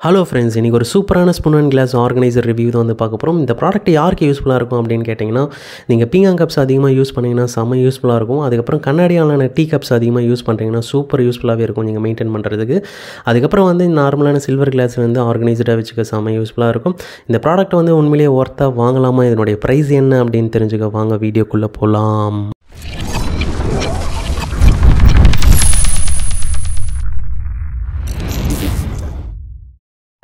Hello friends, இன்றைக்கி ஒரு சூப்பரான spoon and glass organiser review தான் வந்து பார்க்க போகிறோம். இந்த ப்ராடக்ட் யாருக்கு யூஸ்ஃபுல்லாக இருக்கும் அப்படின்னு கேட்டிங்கன்னா, நீங்கள் பீங்காங் கப்ஸ் அதிகமாக யூஸ் பண்ணிங்கன்னா செம்ம யூஸ்ஃபுல்லாக இருக்கும். அதுக்கப்புறம் கண்ணாடியாலான டீ கப்ஸ் அதிகமாக யூஸ் பண்ணுறீங்கன்னா சூப்பர் யூஸ்ஃபுல்லாகவே இருக்கும் நீங்கள் மெயின்டைன் பண்ணுறதுக்கு. அதுக்கப்புறம் வந்து நார்மலான சில்வர் கிளாஸ் வந்து ஆர்கனைசராக வச்சுக்க செம்ம யூஸ்ஃபுல்லாக இருக்கும். இந்த ப்ராடக்ட் வந்து உண்மையிலேயே ஒர்த்தாக வாங்கலாமா, இதனுடைய ப்ரைஸ் என்ன அப்படின்னு தெரிஞ்சுக்க வாங்க வீடியோக்குள்ளே போகலாம்.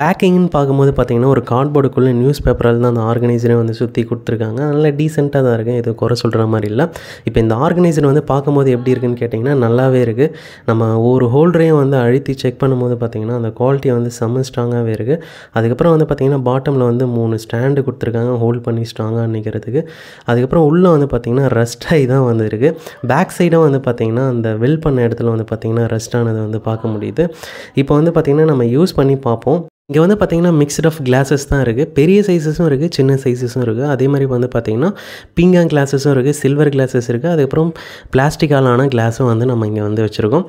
பேக்கிங்னு பார்க்கும்போது பார்த்தீங்கன்னா, ஒரு கார்ட்போர்டுக்குள்ளே நியூஸ் பேப்பரால் தான் அந்த ஆர்கனைசரே வந்து சுற்றி கொடுத்துருக்காங்க. அதனால் டீசெண்டாக தான் இருக்குது, எதுவும் குறை சொல்கிற மாதிரி இல்லை. இப்போ இந்த ஆர்கனைசர் வந்து பார்க்கும்போது எப்படி இருக்குன்னு கேட்டிங்கன்னா, நல்லாவே இருக்குது. நம்ம ஒரு ஹோல்டரையும் வந்து அழுத்தி செக் பண்ணும்போது பார்த்திங்கன்னா, அந்த குவாலிட்டி வந்து செம்ம ஸ்ட்ராங்காகவே இருக்குது. அதுக்கப்புறம் வந்து பார்த்திங்கன்னா, பாட்டமில் வந்து 3 ஸ்டாண்டு கொடுத்துருக்காங்க ஹோல்ட் பண்ணி ஸ்ட்ராங்காக நிற்கிறதுக்கு. அதுக்கப்புறம் உள்ளே வந்து பார்த்திங்கன்னா ரஸ்ட் ஆகி தான் வந்து இருக்குது. பேக் சைடும் வந்து பார்த்திங்கன்னா, அந்த வெல் பண்ண இடத்துல வந்து பார்த்திங்கன்னா ரஸ்டானதை வந்து பார்க்க முடியுது. இப்போ வந்து பார்த்திங்கன்னா நம்ம யூஸ் பண்ணி பார்ப்போம். இங்கே வந்து பார்த்திங்கன்னா மிக்ஸ்ட் ஆஃப் கிளாஸஸ் தான் இருக்குது. பெரிய சைஸஸும் இருக்குது, சின்ன சைஸஸும் இருக்குது. அதே மாதிரி வந்து பார்த்திங்கன்னா பீங்காங் கிளாஸஸும் இருக்குது, சில்வர் கிளாஸஸ் இருக்குது. அதுக்கப்புறம் பிளாஸ்டிக்காலான கிளாஸும் வந்து நம்ம இங்கே வந்து வச்சுருக்கோம்.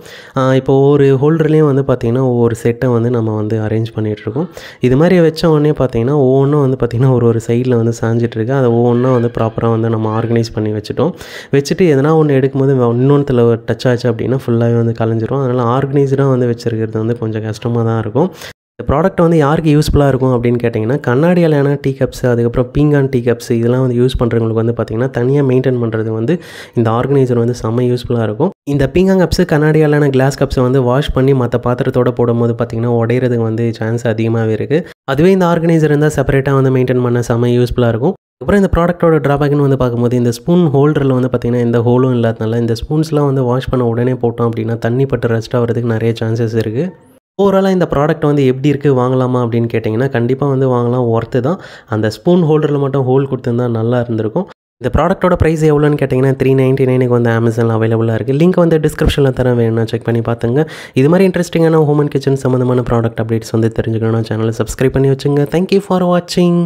இப்போ ஒரு ஹோல்டர்லேயும் வந்து பார்த்திங்கன்னா ஒவ்வொரு செட்டை வந்து நம்ம வந்து அரேஞ்ச் பண்ணிகிட்ருக்கோம். இது மாதிரி வச்ச உடனே பார்த்திங்கன்னா ஒவ்வொன்றும் வந்து பார்த்திங்கன்னா ஒரு சைடில் வந்து சாஞ்சிட்ருக்கு. அதை ஒவ்வொன்றும் வந்து ப்ராப்பராக வந்து நம்ம ஆர்கனைஸ் பண்ணி வச்சுட்டு எதனா ஒன்று எடுக்கும்போது இன்னொன்றுத்தில் டச் ஆச்சு அப்படின்னா ஃபுல்லாகவே வந்து கலைஞ்சிரும். அதனால் ஆர்கனைஸ்டாக வந்து வச்சுருக்கிறது வந்து கொஞ்சம் கஷ்டமாக தான் இருக்கும். இந்த ப்ராடக்ட் வந்து யாருக்கு யூஸ்ஃபுல்லாக இருக்கும் அப்படின்னு கேட்டிங்கன்னா, கண்ணாடியாலான டீ கப்ஸ், அதுக்கப்புறம் பீங்கான் டீ கப்ஸ் இதெல்லாம் வந்து யூஸ் பண்ணுறவங்களுக்கு வந்து பார்த்திங்கன்னா தனியாக மெயின்டைன் பண்ணுறது வந்து இந்த ஆர்கனைசர் வந்து செம்ம யூஸ்ஃபுல்லாக இருக்கும். இந்த பீங்காங் கப்ஸு கண்ணாடியாலான கிளாஸ் கப்ஸை வந்து வாஷ் பண்ணி மற்ற பாத்திரத்தோடு போடும்போது பார்த்திங்கன்னா உடையிறதுக்கு வந்து சான்ஸ் அதிகமாகவே இருக்குது. அதுவே இந்த ஆர்கனைசர் இருந்தால் செப்பரேட்டாக வந்து மெயின்டைன் பண்ண செம்ம யூஸ்ஃபுல்லாக இருக்கும். அப்புறம் இந்த ப்ராடக்ட்டோட ட்ராபேக்னு வந்து பார்க்கும்போது, இந்த ஸ்பூன் ஹோல்டரில் வந்து பார்த்திங்கன்னா எந்த ஹோலும் இல்லாதனால இந்த ஸ்பூன்ஸ்லாம் வந்து வாஷ் பண்ண உடனே போட்டோம் அப்படின்னா தண்ணி பட்டு ரெஸ்ட் ஆகிறதுக்கு நிறைய சான்சஸ் இருக்குது. ஓவராலாக இந்த ப்ராடக்ட் வந்து எப்படி இருக்குது, வாங்கலாமா அப்படின்னு கேட்டிங்கன்னா கண்டிப்பாக வந்து வாங்கலாம், ஒர்த்து தான். அந்த ஸ்பூன் ஹோல்டரில் மட்டும் ஹோல் கொடுத்துருந்தா நல்லா இருந்திருக்கும். இந்த ப்ராடக்ட்டோட ப்ரைஸ் எவ்வளோன்னு கேட்டிங்கன்னா 399 வந்து அமேசானில் அவைலபிளாக இருக்குது. லிங்க் வந்து டிஸ்கிரிப்ஷனில் தரேன், வேணும்னா செக் பண்ணி பார்த்துங்க. இது மாதிரி இன்ட்ரெஸ்டிங்கான ஹோம் அண்ட் கிச்சன் சம்மந்தமான ப்ராடக்ட் அப்டேட்ஸ் வந்து தெரிஞ்சுக்கணும்னா சேனலை சப்ஸ்கிரைப் பண்ணி வச்சுங்க. தேங்க்யூ ஃபார் வாட்சிங்.